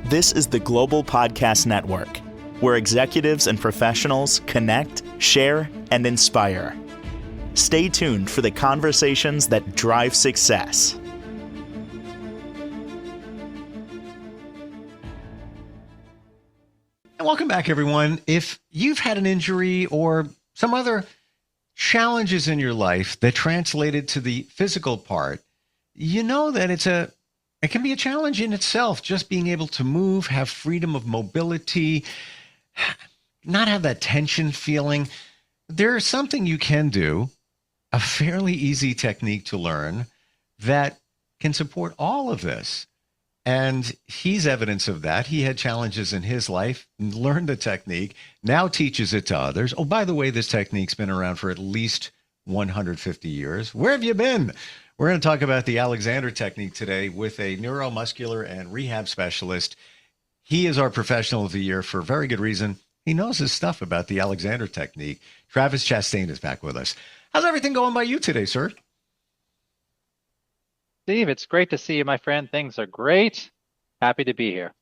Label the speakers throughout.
Speaker 1: This is the Global Podcast Network, where executives and professionals connect, share, and inspire. Stay tuned for the conversations that drive success.
Speaker 2: And welcome back, everyone. If you've had an injury or some other challenges in your life that translated to the physical part, you know that it can be a challenge in itself, just being able to move, have freedom of mobility, not have that tension feeling. There's something you can do, a fairly easy technique to learn that can support all of this. And he's evidence of that. He had challenges in his life, learned the technique, now teaches it to others. Oh, by the way, this technique's been around for at least 150 years. Where have you been? We're going to talk about the Alexander technique today with a neuromuscular and rehab specialist. He is our professional of the year for a very good reason. He knows his stuff about the Alexander technique. Travis Chastain is back with us. How's everything going by you today, sir?
Speaker 3: Steve, it's great to see you, my friend. Things are great. Happy to be here.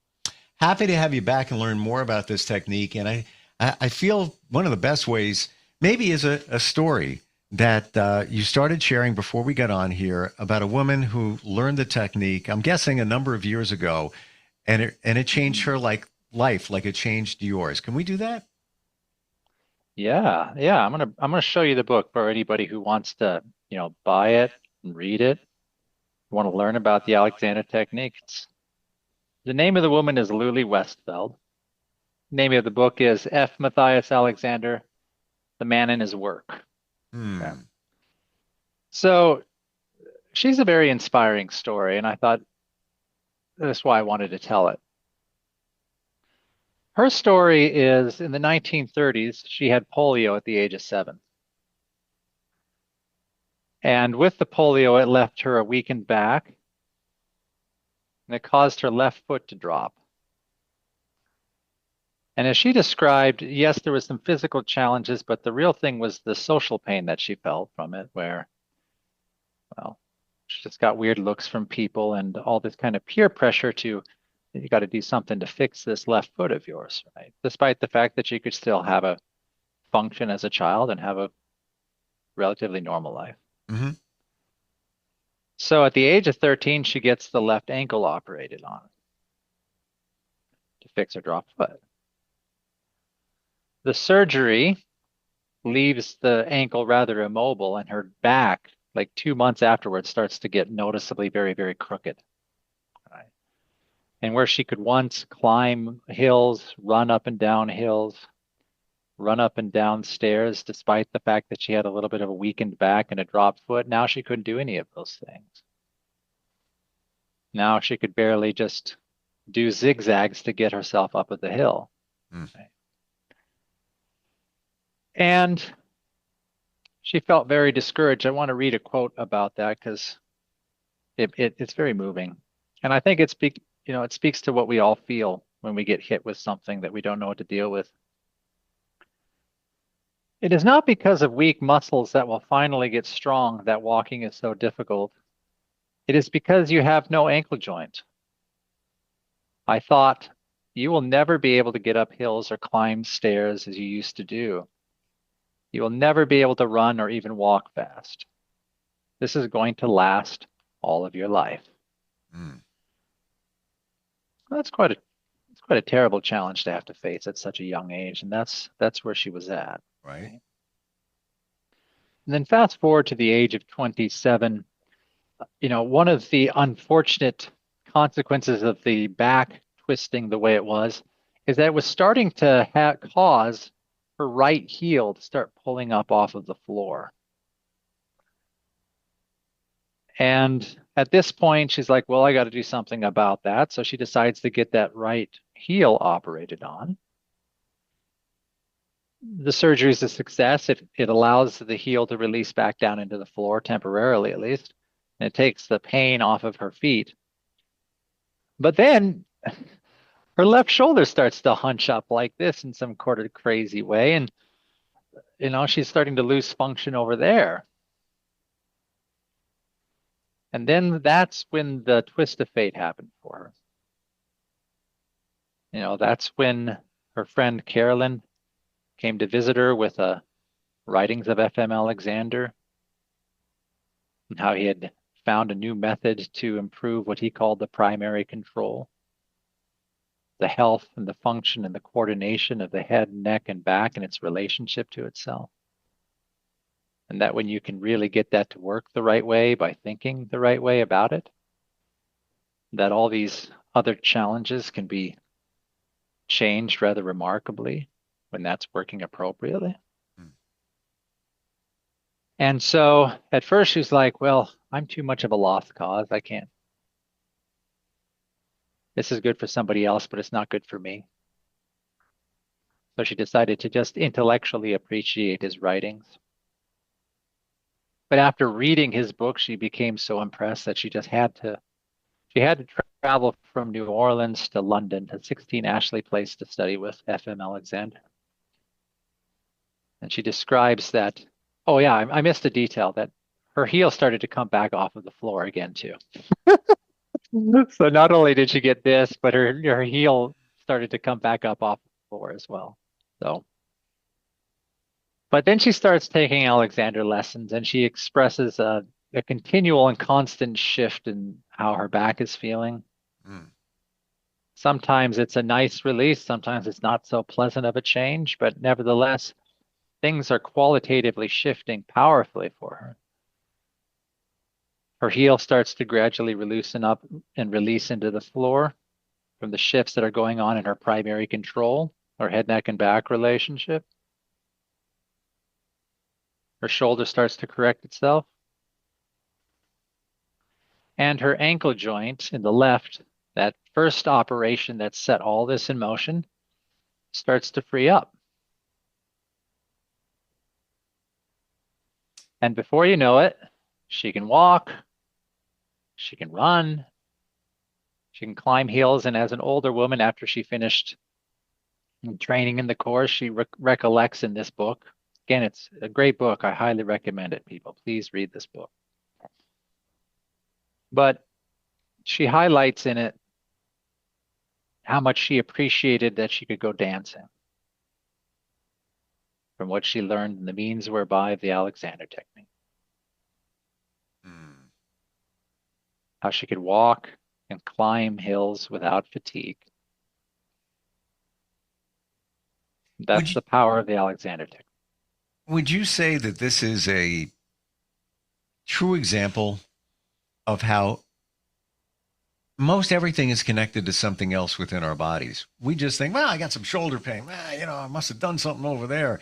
Speaker 2: Happy to have you back and learn more about this technique. And I feel one of the best ways maybe is a story that you started sharing before we got on here about a woman who learned the technique, I'm guessing a number of years ago, and it changed her life like it changed yours. Can we do that?
Speaker 3: Yeah. I'm gonna show you the book for anybody who wants to, buy it and read it. Want to learn about the Alexander technique. The name of the woman is Luli Westfeld. The name of the book is F. Matthias Alexander, The Man and His Work. Okay. So she's a very inspiring story, and I thought that's why I wanted to tell it. Her story is in the 1930s, she had polio at the age of 7. And with the polio, it left her a weakened back, and it caused her left foot to drop. And as she described, yes, there was some physical challenges, but the real thing was the social pain that she felt from it, where, well, she just got weird looks from people and all this kind of peer pressure to, you got to do something to fix this left foot of yours, right? Despite the fact that she could still have a function as a child and have a relatively normal life.
Speaker 2: Mm-hmm.
Speaker 3: So at the age of 13, she gets the left ankle operated on to fix her dropped foot. The surgery leaves the ankle rather immobile, and her back, like 2 months afterwards, starts to get noticeably very, very crooked. Right? And where she could once climb hills, run up and down hills, run up and down stairs, despite the fact that she had a little bit of a weakened back and a dropped foot, now she couldn't do any of those things. Now she could barely just do zigzags to get herself up at the hill. Right? And she felt very discouraged. I want to read a quote about that because it's very moving. And I think it speaks to what we all feel when we get hit with something that we don't know what to deal with. It is not because of weak muscles that will finally get strong that walking is so difficult. It is because you have no ankle joint. I thought, you will never be able to get up hills or climb stairs as you used to do. You will never be able to run or even walk fast. This is going to last all of your life. That's quite a terrible challenge to have to face at such a young age, and that's where she was at.
Speaker 2: Right.
Speaker 3: And then fast forward to the age of 27, one of the unfortunate consequences of the back twisting the way it was is that it was starting to cause her right heel to start pulling up off of the floor. And at this point, she's like, well, I got to do something about that. So she decides to get that right heel operated on. The surgery is a success. It allows the heel to release back down into the floor, temporarily at least. And it takes the pain off of her feet. But then her left shoulder starts to hunch up like this in some sort of crazy way. And, she's starting to lose function over there. And then that's when the twist of fate happened for her. That's when her friend Carolyn came to visit her with writings of F.M. Alexander and how he had found a new method to improve what he called the primary control, the health and the function and the coordination of the head, neck, and back and its relationship to itself. And that when you can really get that to work the right way by thinking the right way about it, that all these other challenges can be changed rather remarkably when that's working appropriately. And so at first she's like, well, I'm too much of a lost cause. I can't. This is good for somebody else, but it's not good for me. So she decided to just intellectually appreciate his writings. But after reading his book, she became so impressed that she had to travel from New Orleans to London to 16 Ashley Place to study with F.M. Alexander. And she describes that, oh yeah, I missed a detail, that her heel started to come back off of the floor again too. So not only did she get this, but her heel started to come back up off the floor as well. So, but then she starts taking Alexander lessons, and she expresses a continual and constant shift in how her back is feeling. Sometimes it's a nice release, sometimes it's not so pleasant of a change, but nevertheless, things are qualitatively shifting powerfully for her. Her heel starts to gradually loosen up and release into the floor from the shifts that are going on in her primary control, her head, neck, and back relationship. Her shoulder starts to correct itself. And her ankle joint in the left, that first operation that set all this in motion, starts to free up. And before you know it, she can walk, she can run, she can climb hills. And as an older woman, after she finished training in the course, she recollects in this book. Again, it's a great book. I highly recommend it, people. Please read this book. But she highlights in it how much she appreciated that she could go dancing from what she learned in the means whereby of the Alexander technique. How she could walk and climb hills without fatigue. That's the power of the Alexander technique.
Speaker 2: Would you say that this is a true example of how most everything is connected to something else within our bodies? We just think, well, I got some shoulder pain. I must have done something over there.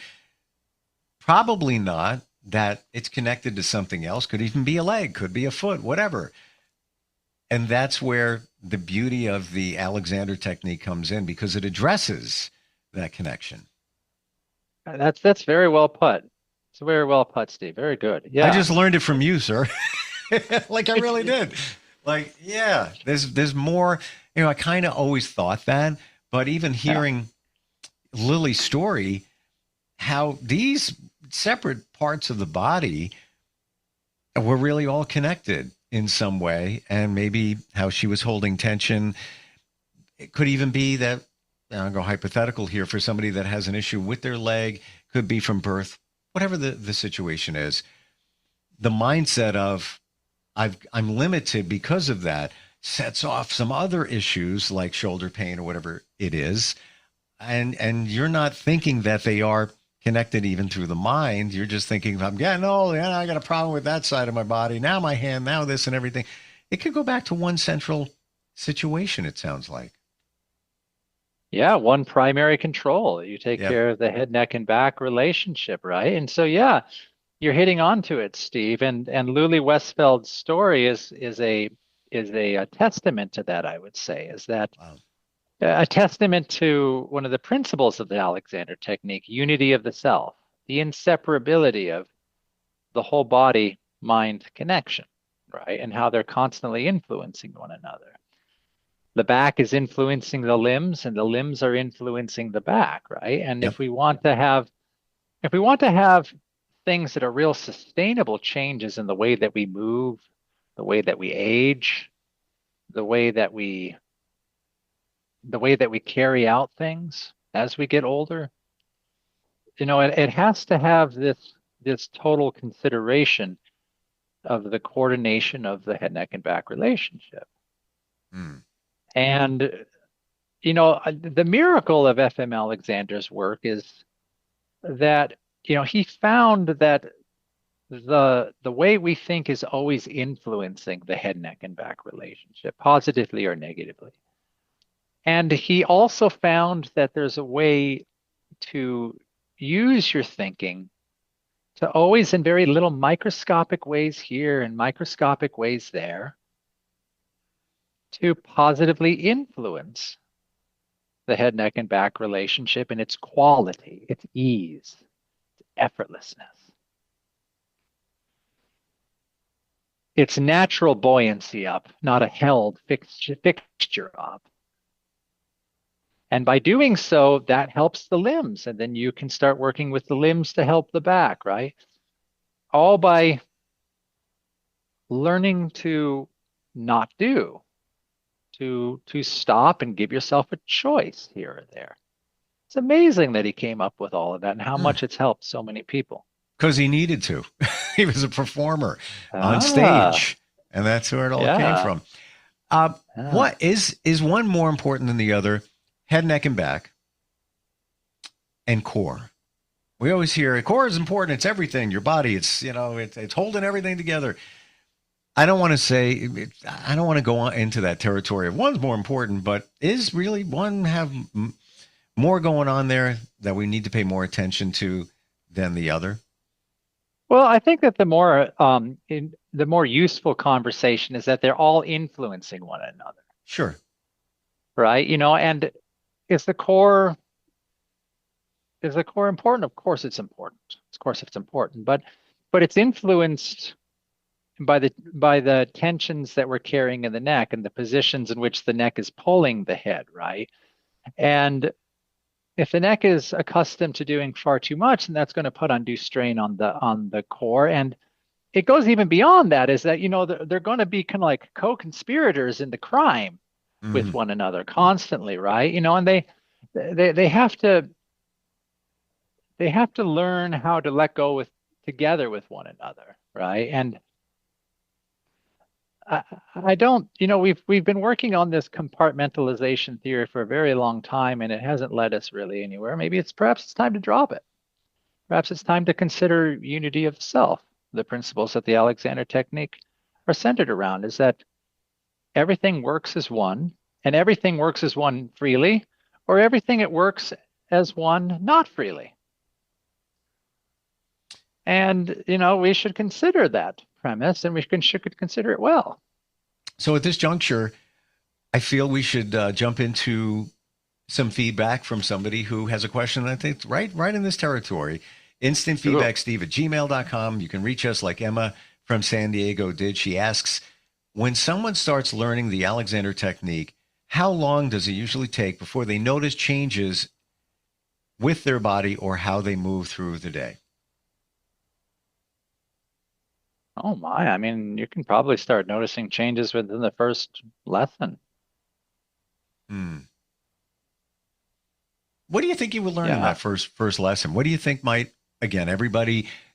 Speaker 2: Probably not, that it's connected to something else. Could even be a leg, could be a foot, whatever. And that's where the beauty of the Alexander technique comes in, because it addresses that connection.
Speaker 3: That's very well put. It's very well put, Steve. Very good. Yeah.
Speaker 2: I just learned it from you, sir. Like I really did. Like, yeah, there's more, I kind of always thought that, but even hearing Lily's story, how these separate parts of the body were really all connected in some way, and maybe how she was holding tension. It could even be that, I'll go hypothetical here, for somebody that has an issue with their leg, could be from birth, whatever the situation is. The mindset of, I'm limited because of that, sets off some other issues like shoulder pain or whatever it is. And you're not thinking that they are connected even through the mind. You're just thinking, I'm getting old, I got a problem with that side of my body. Now my hand, now this and everything. It could go back to one central situation, it sounds like.
Speaker 3: Yeah, one primary control. You take care of the head, neck, and back relationship, right? And so, yeah, you're hitting onto it, Steve. And Luli Westfeld's story is a testament to that. I would say is that a testament to one of the principles of the Alexander technique: unity of the self, the inseparability of the whole body mind connection, right? And how they're constantly influencing one another. The back is influencing the limbs, and the limbs are influencing the back, right? And if we want to have things that are real sustainable changes in the way that we move, the way that we age, the way that we the way that we carry out things as we get older, it has to have this total consideration of the coordination of the head, neck, and back relationship.
Speaker 2: Mm.
Speaker 3: And the miracle of FM Alexander's work is that he found that the way we think is always influencing the head, neck, and back relationship, positively or negatively. And he also found that there's a way to use your thinking to always, in very little microscopic ways here and microscopic ways there, to positively influence the head, neck, and back relationship and its quality, its ease, its effortlessness, its natural buoyancy up, not a held fixture up. And by doing so, that helps the limbs. And then you can start working with the limbs to help the back, right? All by learning to not do, to stop and give yourself a choice here or there. It's amazing that he came up with all of that and how much it's helped so many people.
Speaker 2: Because he needed to. He was a performer on
Speaker 3: Ah,
Speaker 2: stage, and that's where it all came
Speaker 3: yeah.
Speaker 2: from.
Speaker 3: Yeah.
Speaker 2: What is one more important than the other? Head, neck, and back, and core. We always hear core is important. It's everything. Your body. It's it's holding everything together. I don't want to go on into that territory of one's more important, but is really one have more going on there that we need to pay more attention to than the other?
Speaker 3: Well, I think that the more useful conversation is that they're all influencing one another,
Speaker 2: Sure.
Speaker 3: right? And is the core important? Of course it's important. Of course it's important, but it's influenced by the tensions that we're carrying in the neck and the positions in which the neck is pulling the head, right? And if the neck is accustomed to doing far too much, then that's going to put undue strain on the core. And it goes even beyond that, is that they're going to be kind of like co-conspirators in the crime with one another constantly, right? And they have to learn how to let go together with one another, right? And I don't, we've been working on this compartmentalization theory for a very long time, and it hasn't led us really anywhere. Perhaps it's time to drop it. Perhaps it's time to consider unity of self. The principles that the Alexander technique are centered around is that everything works as one, and everything works as one freely, or everything it works as one not freely. And, we should consider that premise, and we should consider it well.
Speaker 2: So at this juncture, I feel we should jump into some feedback from somebody who has a question that I think right in this territory. Instant feedback, Steve at gmail.com. You can reach us like Emma from San Diego did. She asks, when someone starts learning the Alexander technique, how long does it usually take before they notice changes with their body or how they move through the day?
Speaker 3: Oh my, I mean, you can probably start noticing changes within the first lesson.
Speaker 2: What do you think you will learn in that first lesson? What do you think might, again,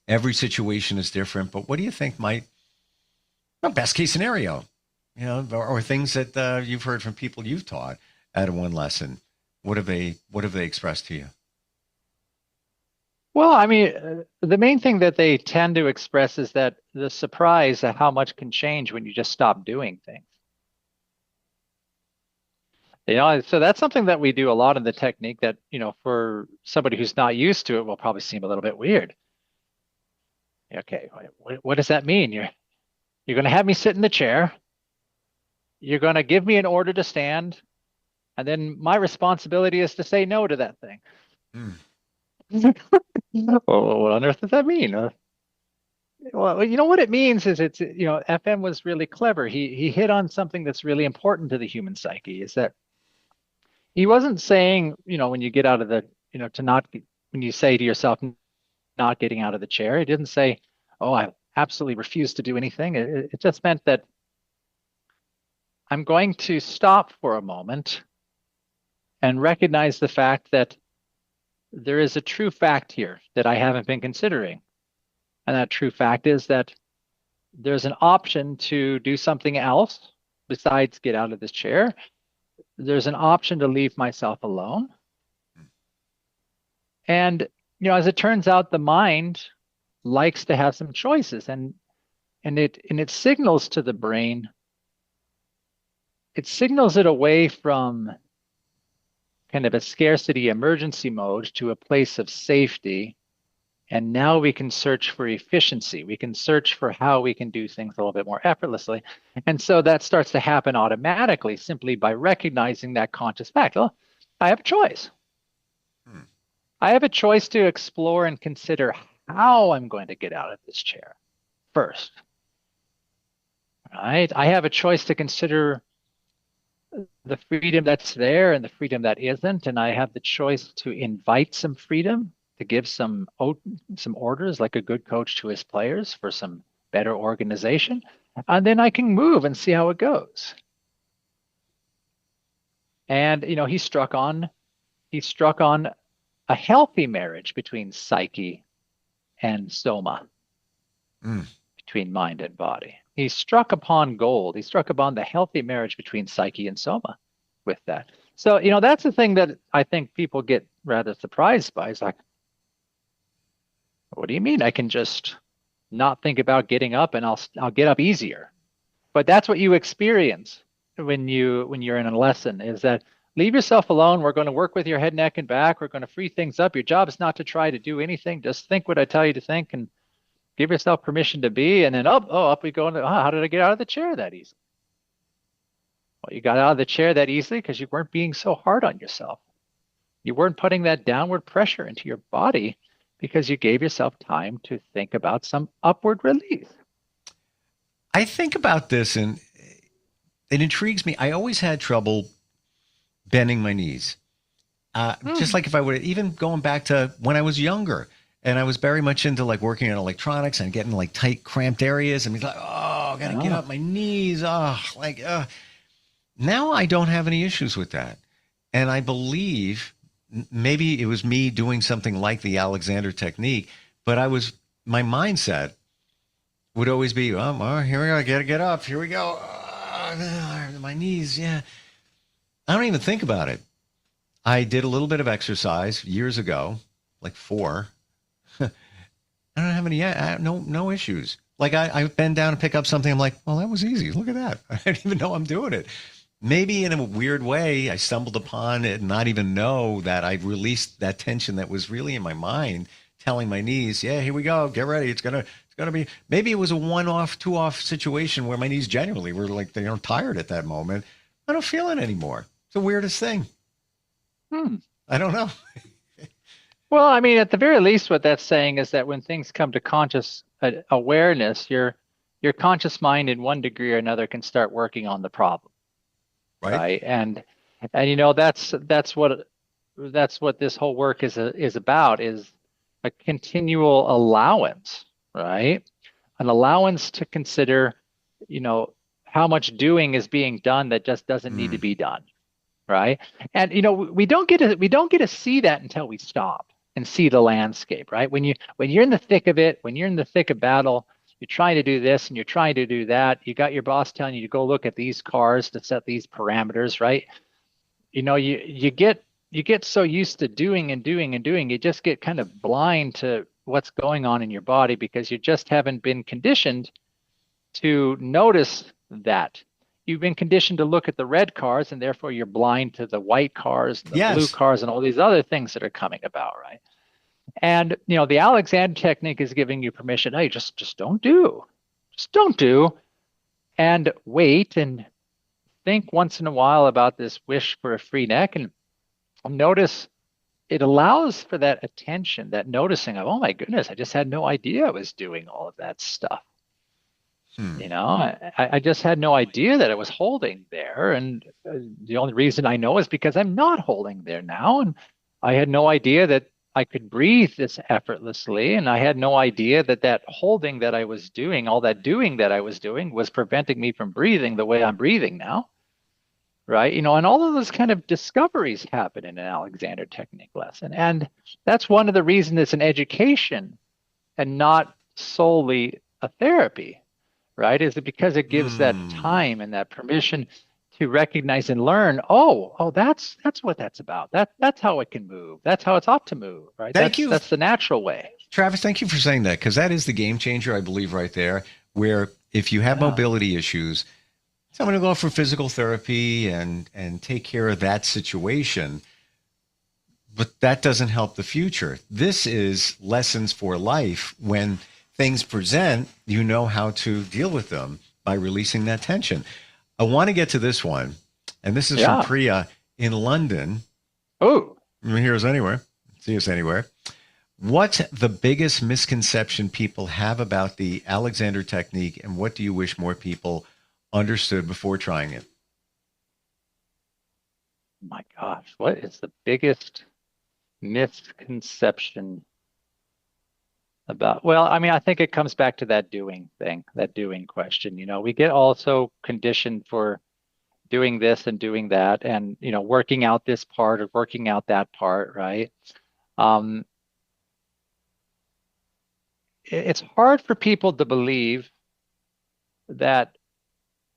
Speaker 2: every situation is different, but what do you think might, best case scenario, or things that you've heard from people you've taught out of one lesson? What have they expressed to you?
Speaker 3: Well, I mean, the main thing that they tend to express is that the surprise at how much can change when you just stop doing things. So that's something that we do a lot in the technique that, for somebody who's not used to it will probably seem a little bit weird. Okay, what does that mean? You're going to have me sit in the chair. You're going to give me an order to stand. And then my responsibility is to say no to that thing. Well, what on earth does that mean? Well, what it means is FM was really clever. He hit on something that's really important to the human psyche, is that he wasn't saying, when you get out of the, when you say to yourself, not getting out of the chair, he didn't say, oh, I absolutely refuse to do anything. It just meant that I'm going to stop for a moment and recognize the fact that there is a true fact here that I haven't been considering. And that true fact is that there's an option to do something else besides get out of this chair. There's an option to leave myself alone. And, as it turns out, the mind likes to have some choices, and it signals to the brain. It signals it away from kind of a scarcity emergency mode to a place of safety. And now we can search for efficiency. We can search for how we can do things a little bit more effortlessly. And so that starts to happen automatically simply by recognizing that conscious fact. Oh, I have a choice. I have a choice to explore and consider how I'm going to get out of this chair first. Right? I have a choice to consider the freedom that's there and the freedom that isn't. And I have the choice to invite some freedom, to give some orders like a good coach to his players for some better organization. And then I can move and see how it goes. And, he struck on a healthy marriage between psyche and soma, between mind and body. He struck upon gold. He struck upon the healthy marriage between psyche and soma with that. So, that's the thing that I think people get rather surprised by. It's like, what do you mean? I can just not think about getting up and I'll get up easier. But that's what you experience when you're in a lesson, is that leave yourself alone. We're going to work with your head, neck, and back. We're going to free things up. Your job is not to try to do anything. Just think what I tell you to think and give yourself permission to be. And then up we go. How did I get out of the chair that easily? Well, you got out of the chair that easily because you weren't being so hard on yourself. You weren't putting that downward pressure into your body because you gave yourself time to think about some upward release.
Speaker 2: I think about this and it intrigues me. I always had trouble bending my knees. Just like if I would, even going back to when I was younger and I was very much into like working on electronics and getting like tight cramped areas and be like, I got to get up my knees. Now I don't have any issues with that. And I believe maybe it was me doing something like the Alexander technique, but my mindset would always be, here we go. I got to get up. Here we go. My knees. Yeah. I don't even think about it. I did a little bit of exercise years ago, like 4. I don't have any, no issues. Like I bend down and pick up something. I'm like, well, that was easy. Look at that. I didn't even know I'm doing it. Maybe in a weird way, I stumbled upon it and not even know that I released that tension that was really in my mind, telling my knees, yeah, here we go. Get ready. It's going to be, maybe it was a 1-off, 2-off situation where my knees genuinely were like, tired at that moment. I don't feel it anymore. It's the weirdest thing. I don't know.
Speaker 3: Well, I mean, at the very least, what that's saying is that when things come to conscious awareness, your conscious mind in one degree or another can start working on the problem. Right. And that's what this whole work is about, is a continual allowance, right? An allowance to consider, how much doing is being done that just doesn't need to be done. Right. And, we don't get to see that until we stop and see the landscape. Right. When you're in the thick of it, when you're in the thick of battle, you're trying to do this and you're trying to do that. You got your boss telling you to go look at these cars to set these parameters. Right. You get so used to doing and doing and doing, you just get kind of blind to what's going on in your body because you just haven't been conditioned to notice that. You've been conditioned to look at the red cars, and therefore you're blind to the white cars, the blue cars, and all these other things that are coming about, right? And, the Alexander technique is giving you permission. Hey, just don't do. Just don't do. And wait and think once in a while about this wish for a free neck, and notice it allows for that attention, that noticing of, oh my goodness, I just had no idea I was doing all of that stuff. I just had no idea that I was holding there. And the only reason I know is because I'm not holding there now. And I had no idea that I could breathe this effortlessly. And I had no idea that holding that I was doing, all that doing that I was doing, was preventing me from breathing the way I'm breathing now. right? And all of those kind of discoveries happen in an Alexander technique lesson. And that's one of the reasons it's an education and not solely a therapy, right? Is it because it gives that
Speaker 2: Mm.
Speaker 3: time and that permission to recognize and learn, oh, that's what that's about. That's how it can move. That's how it's ought to move, right?
Speaker 2: Thank you,
Speaker 3: That's the natural way.
Speaker 2: Travis. Thank you for saying that, because that is the game changer, I believe, right there. Where if you have
Speaker 3: Yeah.
Speaker 2: mobility issues, someone to go for physical therapy and take care of that situation, but that doesn't help the future. This is lessons for life. When things present, you know how to deal with them by releasing that tension. I want to get to this one, and this is from
Speaker 3: Yeah.
Speaker 2: Priya in London.
Speaker 3: Oh,
Speaker 2: You can hear us anywhere, see us anywhere. What's the biggest misconception people have about the Alexander technique, and what do you wish more people understood before trying it?
Speaker 3: my gosh. What is the biggest misconception about? Well, I mean, I think it comes back to that doing thing, that doing question. We get also conditioned for doing this and doing that and, working out this part or working out that part, right? Um, it's hard for people to believe that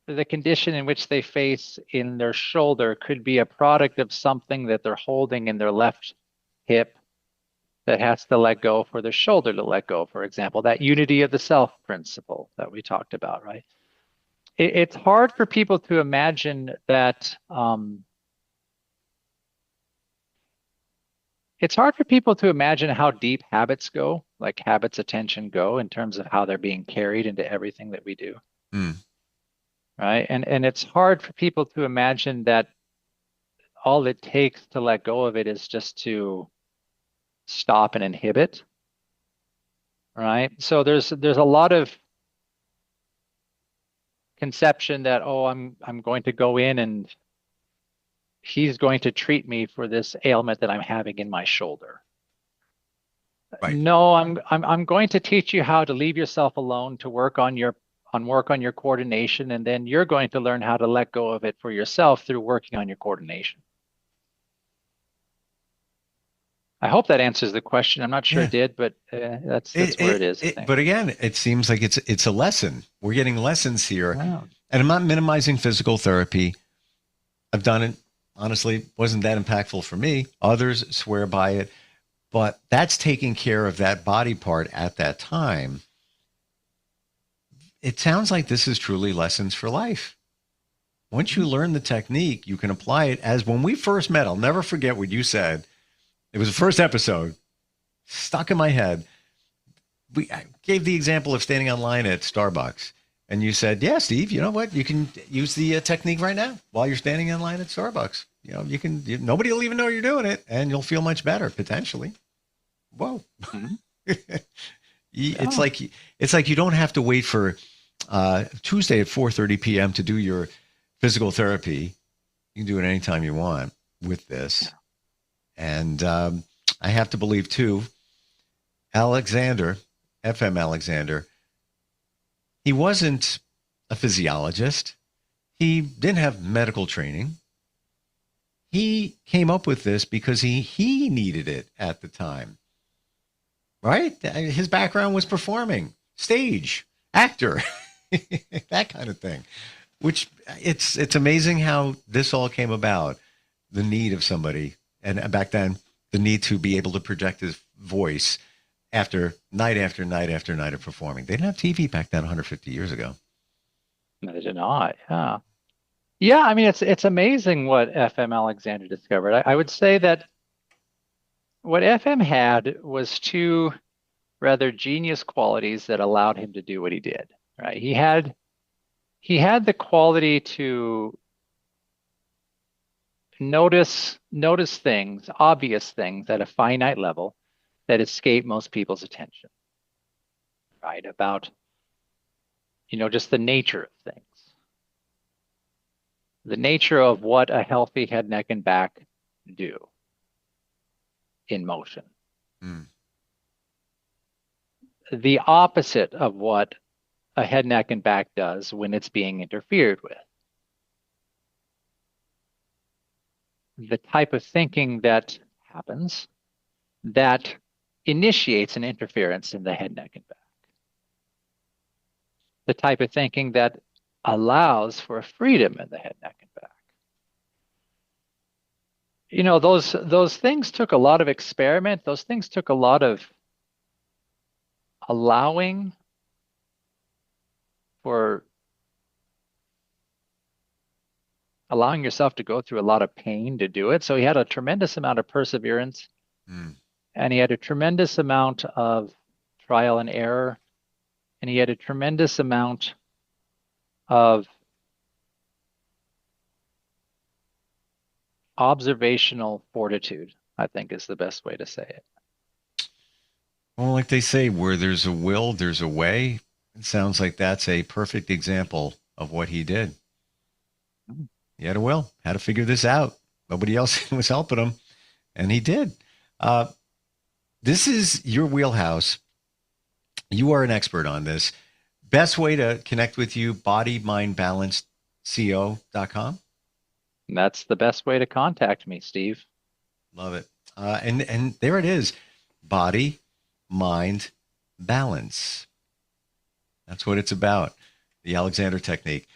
Speaker 3: the condition in which they face in their shoulder could be a product of something that they're holding in their left hip that has to let go for the shoulder to let go, for example, that unity of the self principle that we talked about, right? It's hard for people to imagine that. It's hard for people to imagine how deep habits go, like habits attention go in terms of how they're being carried into everything that we do,
Speaker 2: Mm,
Speaker 3: right? And it's hard for people to imagine that all it takes to let go of it is just to stop and inhibit, right? So there's a lot of conception that, oh, I'm going to go in and he's going to treat me for this ailment that I'm having in my shoulder.
Speaker 2: right.
Speaker 3: No, I'm going to teach you how to leave yourself alone to work on your coordination, and then you're going to learn how to let go of it for yourself through working on your coordination. I hope that answers the question. I'm not sure
Speaker 2: Yeah.
Speaker 3: it did, but that's where it is, I think.
Speaker 2: But again, it seems like it's a lesson. We're getting lessons here,
Speaker 3: Wow.
Speaker 2: and I'm not minimizing physical therapy. I've done it. Honestly, wasn't that impactful for me. Others swear by it, but that's taking care of that body part at that time. It sounds like this is truly lessons for life. Once you learn the technique, you can apply it. As when we first met, I'll never forget what you said. It was the first episode, stuck in my head. I gave the example of standing online at Starbucks, and you said, "Yeah, Steve, you know what? You can use the technique right now while you're standing in line at Starbucks. You can. Nobody will even know you're doing it, and you'll feel much better potentially." Whoa!
Speaker 3: Mhm.
Speaker 2: it's
Speaker 3: Yeah.
Speaker 2: like it's like you don't have to wait for Tuesday at 4:30 p.m. to do your physical therapy. You can do it anytime you want with this, and I have to believe too, Alexander, FM Alexander, he wasn't a physiologist. He didn't have medical training. He came up with this because he needed it at the time, right? His background was performing, stage, actor, that kind of thing. Which it's amazing how this all came about. The need of somebody, and back then, the need to be able to project his voice after night after night of performing. They didn't have TV back then 150 years ago.
Speaker 3: No, they did not. Yeah. Yeah, I mean it's amazing what FM Alexander discovered. I would say that what FM had was two rather genius qualities that allowed him to do what he did, right? He had the quality to notice things, obvious things at a finite level that escape most people's attention, right? About, just the nature of things, the nature of what a healthy head, neck, and back do in motion.
Speaker 2: Mm.
Speaker 3: The opposite of what a head, neck, and back does when it's being interfered with. the type of thinking that happens that initiates an interference in the head, neck, and back. The type of thinking that allows for a freedom in the head, neck, and back. You know, those things took a lot of experiment. Those things took a lot of allowing yourself to go through a lot of pain to do it. So he had a tremendous amount of perseverance, and he had a tremendous amount of trial and error, and he had a tremendous amount of observational fortitude, I think is the best way to say it.
Speaker 2: Well, like they say, where there's a will, there's a way. It sounds like that's a perfect example of what he did. He had a will, had to figure this out. Nobody else was helping him, and he did. This is your wheelhouse. You are an expert on this. Best way to connect with you, BodyMindBalanceCO.com.
Speaker 3: That's the best way to contact me, Steve.
Speaker 2: Love it. And there it is. Body, mind, balance. That's what it's about. The Alexander technique.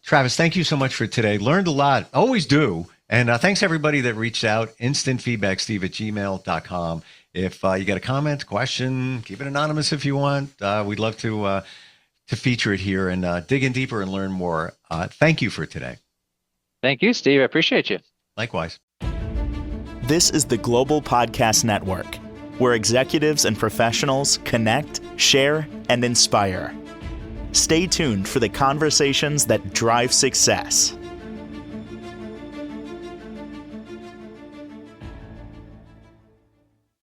Speaker 2: Travis, thank you so much for today. Learned a lot. Always do. And thanks everybody that reached out. Instant feedback, steve@gmail.com. If you got a comment, question, keep it anonymous if you want. We'd love to feature it here and dig in deeper and learn more. Thank you for today.
Speaker 3: Thank you, Steve. I appreciate you.
Speaker 2: Likewise.
Speaker 1: This is the Global Podcast Network, where executives and professionals connect, share, and inspire. Stay tuned for the conversations that drive success.